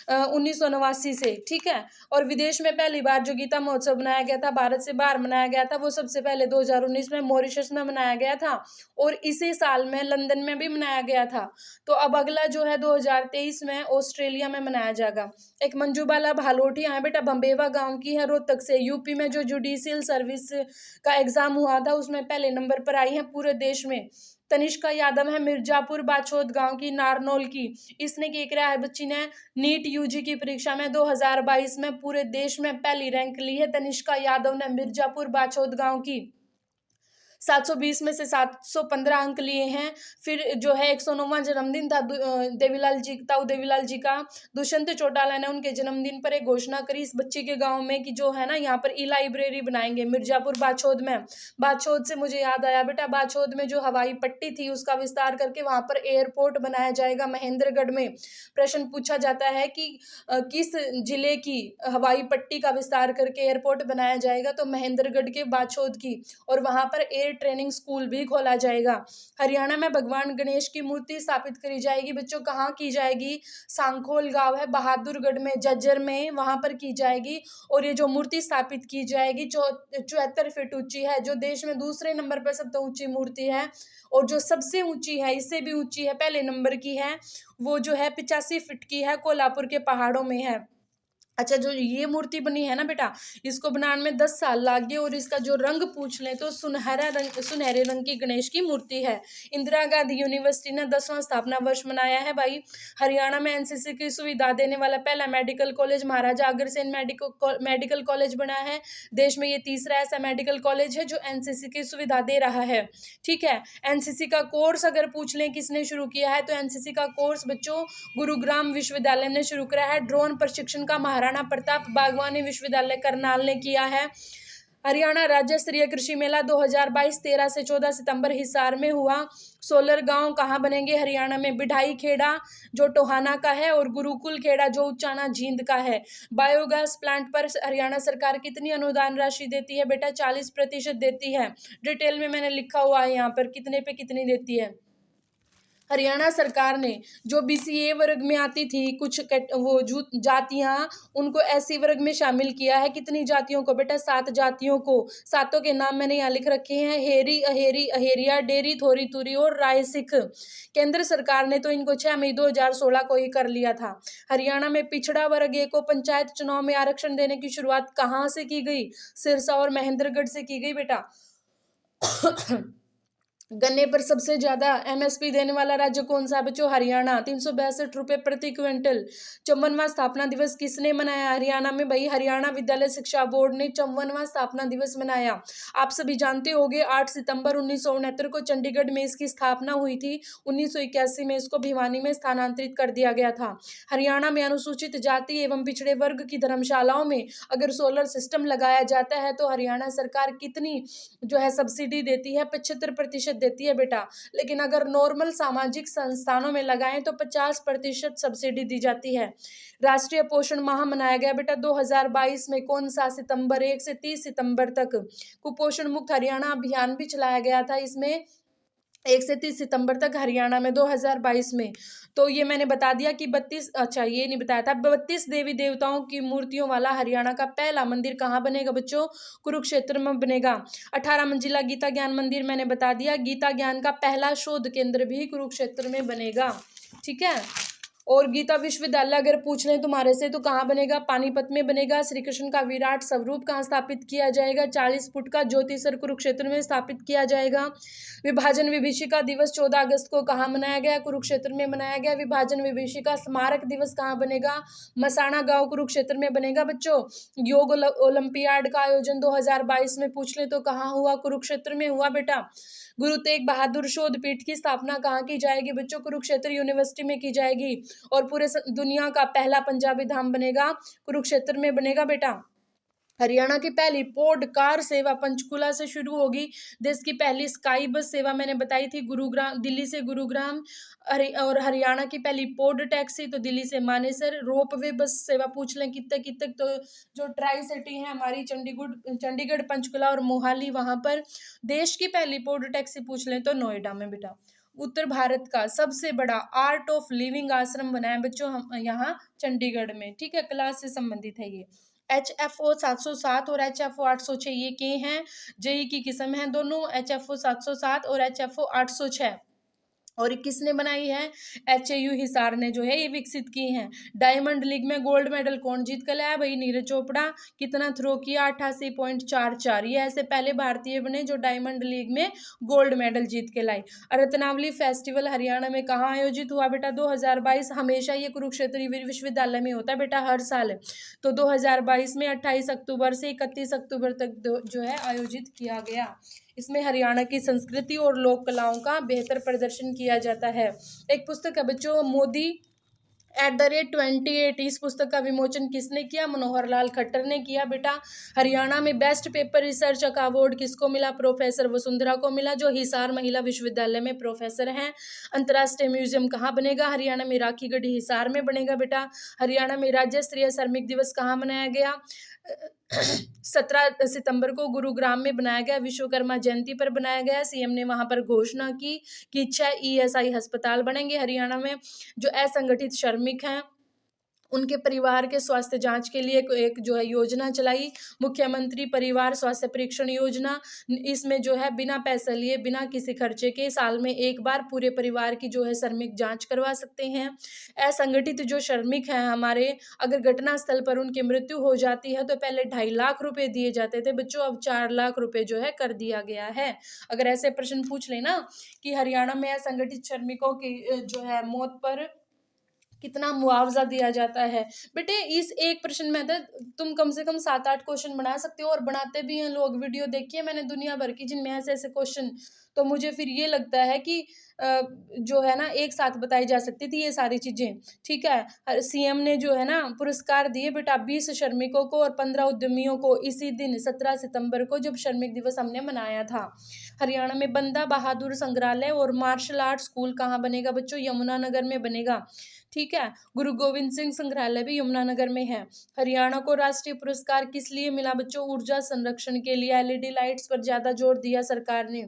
1989 से, ठीक है। और विदेश में पहली बार जो गीता महोत्सव मनाया गया था, भारत से बाहर मनाया गया था, वो सबसे पहले 2019 में मॉरिशस में मनाया गया था, और इसी साल में लंदन में भी मनाया गया था। तो अब अगला जो है 2023 में ऑस्ट्रेलिया में मनाया जाएगा। एक मंजूबाला भालोटिया है बेटा, बम्बेवा गांव की है, रोहतक से। यूपी में जो जुडिशियल सर्विस का एग्जाम हुआ था उसमें पहले नंबर पर आई है पूरे देश में। तनिष्का यादव है मिर्जापुर बाछोद गांव की, नारनौल की। इसने क्या किया है बच्ची ने? नीट यूजी की परीक्षा में 2022 में पूरे देश में पहली रैंक ली है तनिष्का यादव ने, मिर्जापुर बाछोद गांव की। 720 में से 715 अंक लिए हैं। फिर जो है 109वां जन्मदिन था ताऊ देवीलाल जी का। दुष्यंत चौटाला ने उनके जन्मदिन पर एक घोषणा करी इस बच्ची के गांव में कि जो है ना यहाँ पर ई लाइब्रेरी बनाएंगे मिर्जापुर बाछोद में। बाछोद से मुझे याद आया बेटा, बाछोद में जो हवाई पट्टी थी उसका विस्तार करके वहां पर एयरपोर्ट बनाया जाएगा महेंद्रगढ़ में। प्रश्न पूछा जाता है कि किस जिले की हवाई पट्टी का विस्तार करके एयरपोर्ट बनाया जाएगा, तो महेंद्रगढ़ के बाछोद की। और वहां पर एयर स्टेट ट्रेनिंग स्कूल भी खोला जाएगा। हरियाणा में भगवान गणेश की मूर्ति स्थापित करी जाएगी बच्चों, कहाँ की जाएगी, सांखोल गांव है बहादुरगढ़ में, झज्जर में, वहां पर की जाएगी। और ये जो मूर्ति स्थापित की जाएगी 74 फीट ऊंची है, जो देश में दूसरे नंबर पर सबसे ऊंची मूर्ति है। और जो सबसे ऊंची है, इससे भी ऊंची है, पहले नंबर की है, वो जो है 85 फीट की है, कोल्हापुर के पहाड़ों में है। अच्छा, जो ये मूर्ति बनी है ना बेटा, इसको बनाने में 10 साल लग गए। और इसका जो रंग पूछ लें तो सुनहरे रंग की गणेश की मूर्ति है। इंदिरा गांधी यूनिवर्सिटी ने 10वां स्थापना वर्ष मनाया है भाई। हरियाणा में एनसीसी की सुविधा देने वाला पहला medical college Maharaja Agrasen medical college बना है। देश में ये तीसरा ऐसा मेडिकल कॉलेज है जो एनसीसी की सुविधा दे रहा है। ठीक है, एनसीसी का कोर्स अगर पूछ लें किसने शुरू किया है, तो एनसीसी का कोर्स बच्चों गुरुग्राम विश्वविद्यालय ने शुरू करा है। ड्रोन प्रशिक्षण का महाराणा प्रताप बागवानी विश्वविद्यालय करनाल ने किया है। हरियाणा राज्य स्तरीय कृषि मेला 2022 13 से 14 सितंबर हिसार में हुआ। सोलर गांव कहाँ बनेंगे हरियाणा में, बिढ़ाई खेड़ा जो टोहाना का है, और गुरुकुल खेड़ा जो उच्चाना जींद का है। बायोगैस प्लांट पर हरियाणा सरकार कितनी अनुदान राशि देती है बेटा, 40% देती है। डिटेल में मैंने लिखा हुआ है यहाँ पर कितने पे कितनी देती है। हरियाणा सरकार ने जो बीसीए वर्ग में आती थी कुछ जातियां, उनको एससी वर्ग में शामिल किया है। कितनी जातियों को बेटा, 7 जातियों को। सातों के नाम मैंने यहाँ लिख रखे हैं, हेरी, अहेरी, अहेरिया, डेरी, थोरी, तुरी और राय सिख। केंद्र सरकार ने तो इनको 6 मई 2016 को ही कर लिया था। हरियाणा में पिछड़ा वर्ग ए को पंचायत चुनाव में आरक्षण देने की शुरुआत कहाँ से की गई, सिरसा और महेंद्रगढ़ से की गई बेटा। गन्ने पर सबसे ज्यादा एमएसपी देने वाला राज्य कौन सा बच्चों, हरियाणा, 362 रुपए प्रति क्विंटल। 54वां स्थापना दिवस किसने मनाया हरियाणा में भाई, हरियाणा विद्यालय शिक्षा बोर्ड ने 54वां स्थापना दिवस मनाया। आप सभी जानते होंगे 8 सितंबर 1969 को चंडीगढ़ में इसकी स्थापना हुई थी। 1981 में इसको भिवानी में स्थानांतरित कर दिया गया था। हरियाणा में अनुसूचित जाति एवं पिछड़े वर्ग की धर्मशालाओं में अगर सोलर सिस्टम लगाया जाता है तो हरियाणा सरकार कितनी जो है सब्सिडी देती है, 75% देती है बेटा। लेकिन अगर नॉर्मल सामाजिक संस्थानों में लगाएं तो 50% सब्सिडी दी जाती है। राष्ट्रीय पोषण माह मनाया गया बेटा 2022 में, कौन सा, सितंबर 1 से 30 सितंबर तक। कुपोषण मुक्त हरियाणा अभियान भी चलाया गया था इसमें 1 से 30 सितंबर तक हरियाणा में 2022 में। तो ये मैंने बता दिया कि 32, अच्छा ये नहीं बताया था, 32 देवी देवताओं की मूर्तियों वाला हरियाणा का पहला मंदिर कहाँ बनेगा बच्चों, कुरुक्षेत्र में बनेगा। 18 मंजिला गीता ज्ञान मंदिर मैंने बता दिया, गीता ज्ञान का पहला शोध केंद्र भी कुरुक्षेत्र में बनेगा। ठीक है, और गीता विश्वविद्यालय अगर पूछ लें तुम्हारे से तो कहाँ बनेगा, पानीपत में बनेगा। श्री कृष्ण का विराट स्वरूप कहाँ स्थापित किया जाएगा, 40 फुट का ज्योतिसर कुरुक्षेत्र में स्थापित किया जाएगा। विभाजन विभीषिका दिवस 14 अगस्त को कहाँ मनाया गया, कुरुक्षेत्र में मनाया गया। विभाजन विभीषिका स्मारक दिवस कहाँ बनेगा, मसाना गांव कुरुक्षेत्र में बनेगा बच्चों। योग ओलंपियाड का आयोजन 2022 में पूछ ले तो कहाँ हुआ, कुरुक्षेत्र में हुआ बेटा। गुरु तेग बहादुर शोध पीठ की स्थापना कहाँ की जाएगी बच्चों, कुरुक्षेत्र यूनिवर्सिटी में की जाएगी। और पूरे दुनिया का पहला पंजाबी धाम बनेगा, कुरुक्षेत्र में बनेगा बेटा। हरियाणा की पहली पॉड कार सेवा पंचकुला से शुरू होगी। देश की पहली स्काई बस सेवा मैंने बताई थी गुरुग्राम, दिल्ली से गुरुग्राम। और हरियाणा की पहली पॉड टैक्सी तो दिल्ली से मानेसर। रोपवे बस सेवा पूछ लें कितने कितने, तो जो ट्राई सिटी है हमारी चंडीगढ़, पंचकुला और मोहाली, वहां पर। देश की पहली पॉड टैक्सी पूछ लें तो नोएडा में बेटा। उत्तर भारत का सबसे बड़ा आर्ट ऑफ लिविंग आश्रम बना है बच्चों हम यहाँ चंडीगढ़ में। ठीक है, क्लास से संबंधित है ये। HFO 707 और HFO 806 ये के हैं, जेई की किस्म है दोनों, HFO 707 और HFO 806। और किसने बनाई है, HAU हिसार ने जो है ये विकसित की हैं। डायमंड लीग में गोल्ड मेडल कौन जीत कर लाया भाई, नीरज चोपड़ा। कितना थ्रो किया, 88.44। ये ऐसे पहले भारतीय बने जो डायमंड लीग में गोल्ड मेडल जीत के लाए। रत्नावली फेस्टिवल हरियाणा में कहाँ आयोजित हुआ बेटा, 2022। हमेशा ये कुरुक्षेत्र विश्वविद्यालय में होता है बेटा हर साल। तो 2022 में 28 अक्टूबर से 31 अक्टूबर तक जो है आयोजित किया गया। इसमें हरियाणा की संस्कृति और लोक कलाओं का बेहतर प्रदर्शन किया जाता है। एक पुस्तक है बच्चों, मोदी @28। इस पुस्तक का विमोचन किसने किया, मनोहर लाल खट्टर ने किया बेटा। हरियाणा में बेस्ट पेपर रिसर्च का अवार्ड किसको मिला, प्रोफेसर वसुंधरा को मिला, जो हिसार महिला विश्वविद्यालय में प्रोफेसर हैं। अंतर्राष्ट्रीय म्यूजियम कहाँ बनेगा, हरियाणा में राखीगढ़ी हिसार में बनेगा बेटा। हरियाणा में राज्य स्तरीय श्रमिक दिवस कहाँ मनाया गया, 17 सितंबर को गुरुग्राम में बनाया गया, विश्वकर्मा जयंती पर बनाया गया। सीएम ने वहां पर घोषणा की कि 6 ईएसआई अस्पताल बनेंगे हरियाणा में। जो असंगठित श्रमिक हैं उनके परिवार के स्वास्थ्य जांच के लिए एक जो है योजना चलाई, मुख्यमंत्री परिवार स्वास्थ्य परीक्षण योजना। इसमें जो है बिना पैसे लिए, बिना किसी खर्चे के साल में एक बार पूरे परिवार की जो है श्रमिक जांच करवा सकते हैं। असंगठित जो श्रमिक हैं हमारे, अगर घटना स्थल पर उनकी मृत्यु हो जाती है तो पहले 2.5 लाख रुपए दिए जाते थे बच्चों, अब 4 लाख रुपए जो है कर दिया गया है। अगर ऐसे प्रश्न पूछ लेना कि हरियाणा में असंगठित श्रमिकों की जो है मौत पर कितना मुआवजा दिया जाता है, बेटे इस एक प्रश्न में तुम कम से कम 7-8 क्वेश्चन बना सकते हो, और बनाते भी हैं लोग। वीडियो देखिए मैंने दुनिया भर की जिनमें ऐसे ऐसे क्वेश्चन, तो मुझे फिर ये लगता है कि जो है ना एक साथ बताई जा सकती थी ये सारी चीजें। ठीक है, सीएम ने जो है ना पुरस्कार दिए बेटा 20 श्रमिकों को और 15 उद्यमियों को इसी दिन 17 सितंबर को, जब श्रमिक दिवस हमने मनाया था। हरियाणा में बंदा बहादुर संग्रहालय और मार्शल आर्ट स्कूल कहाँ बनेगा बच्चों? यमुनानगर में बनेगा। ठीक है, गुरु गोविंद सिंह संग्रहालय भी यमुनानगर में है। हरियाणा को राष्ट्रीय पुरस्कार किस लिए मिला बच्चों? ऊर्जा संरक्षण के लिए। एलईडी लाइट्स पर ज्यादा जोर दिया सरकार ने।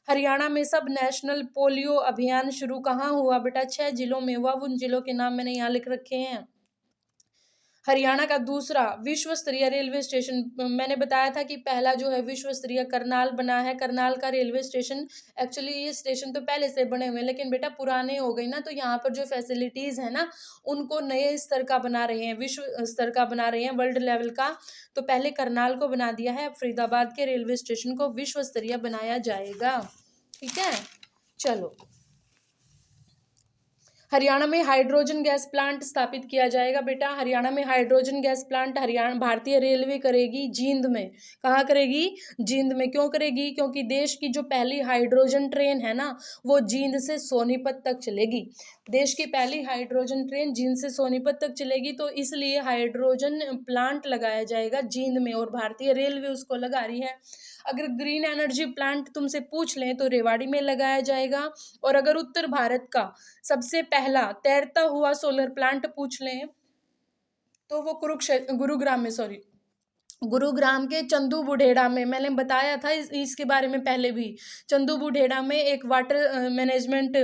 हरियाणा में सब नेशनल पोलियो अभियान शुरू कहाँ हुआ बेटा? 6 जिलों में हुआ। उन जिलों के नाम मैंने यहाँ लिख रखे हैं। हरियाणा का दूसरा विश्व स्तरीय रेलवे स्टेशन, मैंने बताया था कि पहला जो है विश्व स्तरीय करनाल बना है। करनाल का रेलवे स्टेशन, एक्चुअली ये स्टेशन तो पहले से बने हुए लेकिन बेटा पुराने हो गए ना, तो यहाँ पर जो फैसिलिटीज है ना उनको नए स्तर का बना रहे हैं, विश्व स्तर का बना रहे हैं, वर्ल्ड लेवल का। तो पहले करनाल को बना दिया है, फरीदाबाद के रेलवे स्टेशन को विश्व स्तरीय बनाया जाएगा। ठीक है, चलो। हरियाणा में हाइड्रोजन गैस प्लांट स्थापित किया जाएगा बेटा। हरियाणा में हाइड्रोजन गैस प्लांट हरियाणा भारतीय रेलवे करेगी, जींद में। कहाँ करेगी? जींद में। क्यों करेगी? क्योंकि देश की जो पहली हाइड्रोजन ट्रेन है ना वो जींद से सोनीपत तक चलेगी। देश की पहली हाइड्रोजन ट्रेन जींद से सोनीपत तक चलेगी, तो इसलिए हाइड्रोजन प्लांट लगाया जाएगा जींद में, और भारतीय रेलवे उसको लगा रही है। अगर ग्रीन एनर्जी प्लांट तुमसे पूछ लें तो रेवाड़ी में लगाया जाएगा। और अगर उत्तर भारत का सबसे पहला तैरता हुआ सोलर प्लांट पूछ लें तो वो गुरुग्राम में, सॉरी, गुरुग्राम के चंदू बुढेड़ा में, मैंने बताया था इसके बारे में पहले भी। चंदू बुढेड़ा में एक वाटर मैनेजमेंट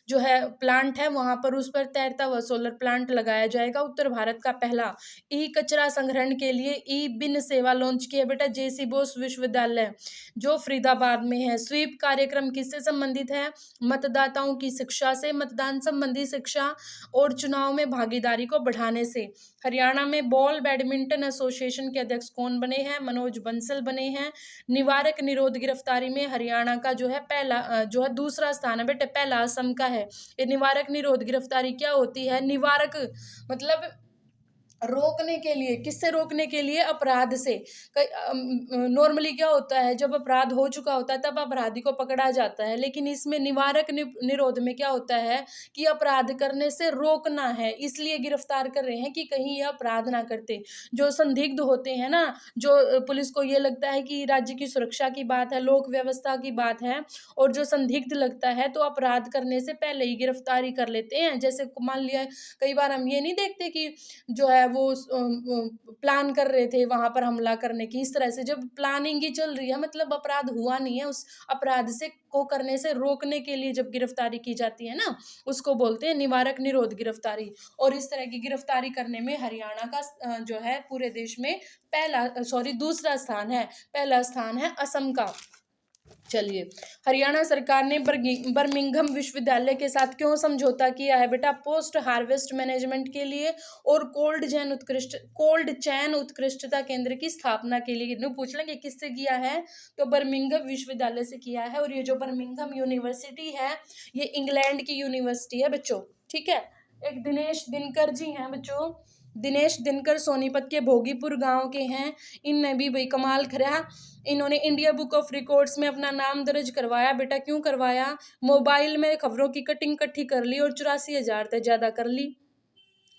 जो है प्लांट है, वहां पर उस पर तैरता हुआ सोलर प्लांट लगाया जाएगा। उत्तर भारत का पहला ई कचरा संग्रहण के लिए ई बिन सेवा लॉन्च किया बेटा जेसी बोस विश्वविद्यालय जो फरीदाबाद में है। स्वीप कार्यक्रम किससे संबंधित है? मतदाताओं की शिक्षा से, मतदान संबंधी शिक्षा और चुनाव में भागीदारी को बढ़ाने से। हरियाणा में बॉल बैडमिंटन एसोसिएशन के अध्यक्ष कौन बने हैं? मनोज बंसल बने हैं। निवारक निरोध गिरफ्तारी में हरियाणा का जो है पहला जो है दूसरा स्थान है बेटे, पहला असम का है। ये निवारक निरोध गिरफ्तारी क्या होती है? निवारक मतलब रोकने के लिए, किससे रोकने के लिए? अपराध से। नॉर्मली क्या होता है, जब अपराध हो चुका होता है तब अपराधी को पकड़ा जाता है, लेकिन इसमें निवारक निरोध में क्या होता है कि अपराध करने से रोकना है, इसलिए गिरफ्तार कर रहे हैं कि कहीं ये अपराध ना करते। जो संदिग्ध होते हैं ना, जो पुलिस को ये लगता है कि राज्य की सुरक्षा की बात है, लोक व्यवस्था की बात है, और जो संदिग्ध लगता है तो अपराध करने से पहले ही गिरफ्तारी कर लेते हैं। जैसे मान लिया कई बार हम ये नहीं देखते कि जो है वो प्लान कर रहे थे वहां पर हमला करने की, इस तरह से जब प्लानिंग ही चल रही है मतलब अपराध हुआ नहीं है, उस अपराध से को करने से रोकने के लिए जब गिरफ्तारी की जाती है ना उसको बोलते हैं निवारक निरोध गिरफ्तारी। और इस तरह की गिरफ्तारी करने में हरियाणा का जो है पूरे देश में दूसरा स्थान है, पहला स्थान है असम का। चलिए, हरियाणा सरकार ने बर्मिंघम विश्वविद्यालय के साथ क्यों समझौता किया है बेटा? पोस्ट हार्वेस्ट मैनेजमेंट के लिए और कोल्ड चैन उत्कृष्टता केंद्र की स्थापना के लिए। पूछ लेंगे किससे किया है, तो बर्मिंघम विश्वविद्यालय से किया है। और ये जो बर्मिंघम यूनिवर्सिटी है ये इंग्लैंड की यूनिवर्सिटी है बच्चों। ठीक है, एक दिनेश दिनकर जी हैं बच्चों, दिनेश दिनकर सोनीपत के भोगीपुर गांव के हैं। इनने भी भाई कमाल करा, इन्होंने इंडिया बुक ऑफ रिकॉर्ड्स में अपना नाम दर्ज करवाया बेटा। क्यों करवाया? मोबाइल में खबरों की कटिंग इकट्ठी कर ली और 84,000 से ज्यादा कर ली,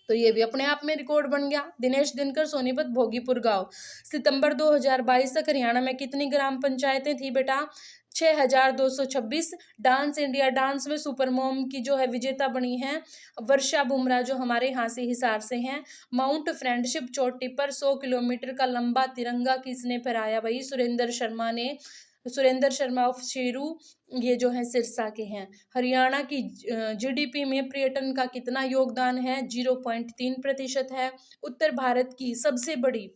तो ये भी अपने आप में रिकॉर्ड बन गया। दिनेश दिनकर सोनीपत भोगीपुर गांव। सितंबर 2022 तक हरियाणा में कितनी ग्राम पंचायतें थी बेटा? 6226। डांस इंडिया डांस में सुपर मॉम की जो है विजेता बनी है वर्षा बुमराह, जो हमारे यहाँ से हिसार से हैं। माउंट फ्रेंडशिप चोटी पर 100 किलोमीटर का लंबा तिरंगा किसने फहराया? भाई सुरेंद्र शर्मा ने। सुरेंद्र शर्मा ऑफ शेरू, ये जो है सिरसा के हैं। हरियाणा की जीडीपी में पर्यटन का कितना योगदान है? 0.3% है। उत्तर भारत की सबसे बड़ी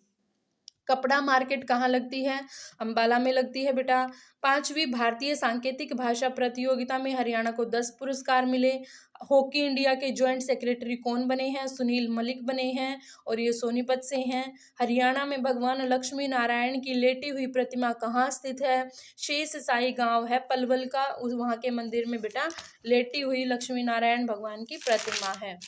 कपड़ा मार्केट कहाँ लगती है? अंबाला में लगती है बेटा। 5वीं भारतीय सांकेतिक भाषा प्रतियोगिता में हरियाणा को 10 पुरस्कार मिले। हॉकी इंडिया के ज्वाइंट सेक्रेटरी कौन बने हैं? सुनील मलिक बने हैं और ये सोनीपत से हैं। हरियाणा में भगवान लक्ष्मी नारायण की लेटी हुई प्रतिमा कहाँ स्थित है? शेष साई गांव है पलवल का, वहाँ के मंदिर में बेटा लेटी हुई लक्ष्मी नारायण भगवान की प्रतिमा है।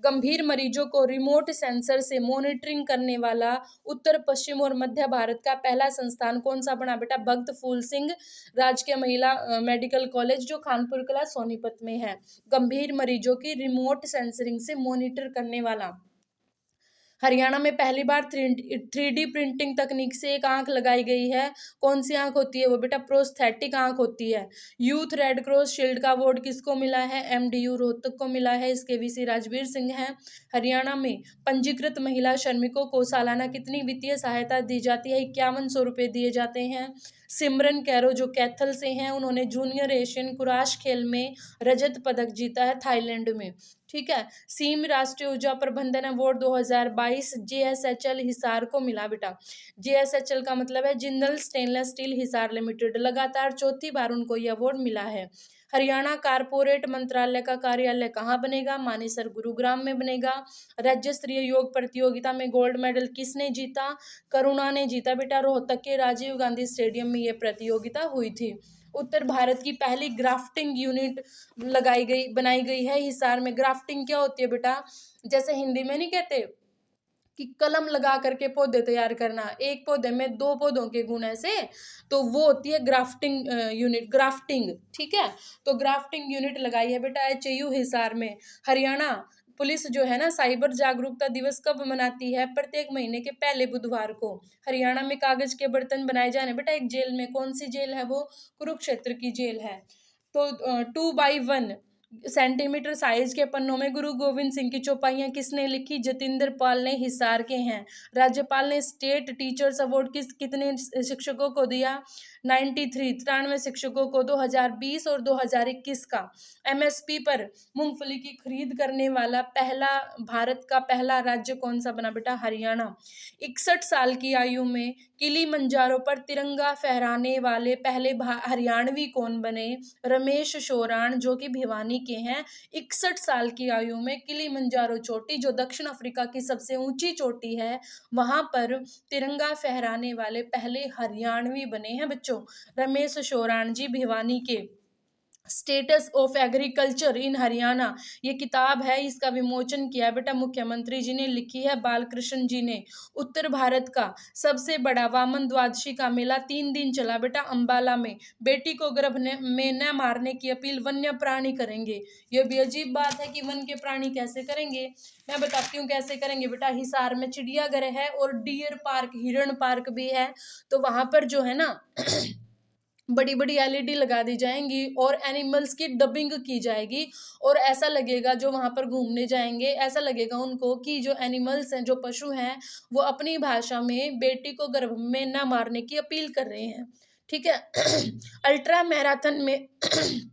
गंभीर मरीजों को रिमोट सेंसर से मॉनिटरिंग करने वाला उत्तर पश्चिम और मध्य भारत का पहला संस्थान कौन सा बना? बेटा भक्त फूल सिंह राजकीय महिला मेडिकल कॉलेज, जो खानपुर कला सोनीपत में है। गंभीर मरीजों की रिमोट सेंसरिंग से मॉनिटर करने वाला। हरियाणा में पहली बार 3D प्रिंटिंग तकनीक से एक आंख लगाई गई है। कौन सी आंख होती है वो? बेटा प्रोस्थेटिक आंख होती है। यूथ रेड क्रॉस शील्ड का अवार्ड किसको मिला है? MDU रोहतक को मिला है, इसके VC राजवीर सिंह हैं। हरियाणा में पंजीकृत महिला श्रमिकों को सालाना कितनी वित्तीय सहायता दी जाती है? 5100 रुपये दिए जाते हैं। सिमरन कैरो जो कैथल से हैं, उन्होंने जूनियर एशियन कुराश खेल में रजत पदक जीता है थाईलैंड में। ठीक है। सीम राष्ट्रीय ऊर्जा प्रबंधन अवार्ड 2022 JSHL हिसार को मिला बेटा। JSHL का मतलब है Jindal stainless steel Hisar limited. लगातार चौथी बार उनको यह अवार्ड मिला है। हरियाणा कारपोरेट मंत्रालय का कार्यालय कहाँ बनेगा? मानेसर गुरुग्राम में बनेगा। राज्य स्तरीय योग प्रतियोगिता में गोल्ड मेडल किसने जीता? करुणा ने जीता बेटा। रोहतक के राजीव गांधी स्टेडियम में यह प्रतियोगिता हुई थी। उत्तर भारत की पहली ग्राफ्टिंग यूनिट बनाई गई है हिसार में। ग्राफ्टिंग क्या होती है बेटा? जैसे हिंदी में नहीं कहते कि कलम लगा करके पौधे तैयार करना, एक पौधे में 2 पौधों के गुण ऐसे, तो वो होती है ग्राफ्टिंग यूनिट, ग्राफ्टिंग। ठीक है, तो ग्राफ्टिंग यूनिट लगाई है बेटा HAU हिसार में। हरियाणा पुलिस जो है ना साइबर जागरूकता दिवस कब मनाती है? प्रत्येक महीने के पहले बुधवार को। हरियाणा में कागज के बर्तन बनाए जाने बेटा एक जेल में, कौन सी जेल है वो? कुरुक्षेत्र की जेल है। तो 2x1 सेंटीमीटर साइज के पन्नों में गुरु गोविंद सिंह की चौपाइयां किसने लिखी? जतिंदर पाल ने, हिसार के हैं। राज्यपाल ने स्टेट टीचर्स अवार्ड कितने शिक्षकों को दिया? 93 शिक्षकों को 2020 और 2021 का। MSP पर मूंगफली की खरीद करने वाला भारत का पहला राज्य कौन सा बना बेटा? हरियाणा। 61 साल की आयु में किलीमंजारो पर तिरंगा फहराने वाले पहले हरियाणवी कौन बने? रमेश शोराण, जो कि भिवानी के हैं। 61 साल की आयु में किलीमंजारो चोटी, जो दक्षिण अफ्रीका की सबसे ऊंची चोटी है, वहां पर तिरंगा फहराने वाले पहले हरियाणवी बने हैं बच्चों, रमेश शोराण जी, भिवानी के। Status of agriculture in Haryana, ये किताब है, इसका विमोचन किया बेटा मुख्यमंत्री जी ने, लिखी है बालकृष्ण जी ने। उत्तर भारत का सबसे बड़ा वामन द्वादशी का मेला 3 दिन चला बेटा अंबाला में। बेटी को गर्भ में न मारने की अपील वन्य प्राणी करेंगे। ये भी अजीब बात है कि वन के प्राणी कैसे करेंगे, मैं बताती हूँ कैसे करेंगे बेटा। हिसार में चिड़ियाघर है और डियर पार्क, हिरण पार्क भी है, तो वहां पर जो है ना बड़ी बड़ी LED लगा दी जाएंगी और एनिमल्स की डबिंग की जाएगी, और ऐसा लगेगा जो वहां पर घूमने जाएंगे, ऐसा लगेगा उनको कि जो एनिमल्स हैं, जो पशु हैं, वो अपनी भाषा में बेटी को गर्भ में न मारने की अपील कर रहे हैं। ठीक है। अल्ट्रा मैराथन में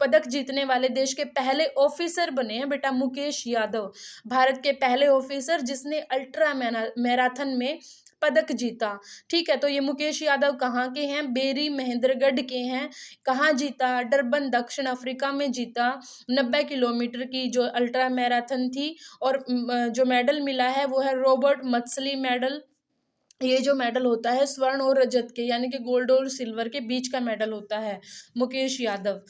पदक जीतने वाले देश के पहले ऑफिसर बने हैं बेटा मुकेश यादव, भारत के पहले ऑफिसर जिसने अल्ट्रा मैराथन में पदक जीता। ठीक है, तो ये मुकेश यादव कहाँ के हैं? बेरी महेंद्रगढ़ के हैं। कहाँ जीता? डरबन दक्षिण अफ्रीका में जीता। 90 किलोमीटर की जो अल्ट्रा मैराथन थी, और जो मेडल मिला है वो है रॉबर्ट मत्सली मेडल। ये जो मेडल होता है स्वर्ण और रजत के, यानी कि गोल्ड और सिल्वर के बीच का मेडल होता है। मुकेश यादव।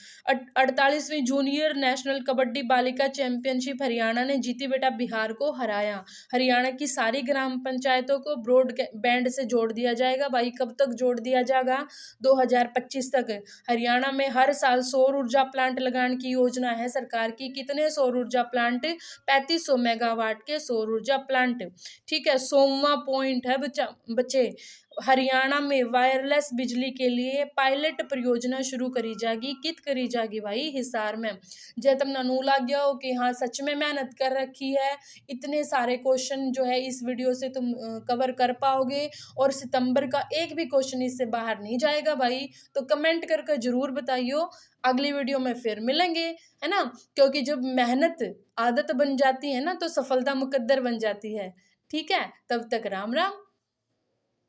48वीं जूनियर नेशनल कबड्डी बालिका चैंपियनशिप हरियाणा ने जीती बेटा, बिहार को हराया। हरियाणा की सारी ग्राम पंचायतों को ब्रॉडबैंड से जोड़ दिया जाएगा। भाई कब तक जोड़ दिया जाएगा? 2025 तक। हरियाणा में हर साल सौर ऊर्जा प्लांट लगाने की योजना है सरकार की। कितने सौर ऊर्जा प्लांट? 3500 मेगावाट के सौर ऊर्जा प्लांट। ठीक है, 100वां पॉइंट है बच्चे, हरियाणा में वायरलेस बिजली के लिए पायलट परियोजना शुरू करी जाएगी। कित करी जाएगी भाई? हिसार में। जे तुम ननू लग गया हो कि हाँ सच में मेहनत कर रखी है, इतने सारे क्वेश्चन जो है इस वीडियो से तुम कवर कर पाओगे और सितंबर का एक भी क्वेश्चन इससे बाहर नहीं जाएगा भाई, तो कमेंट करके जरूर बताइयो। अगली वीडियो में फिर मिलेंगे, है ना, क्योंकि जब मेहनत आदत बन जाती है ना तो सफलता मुकद्दर बन जाती है। ठीक है, तब तक राम राम।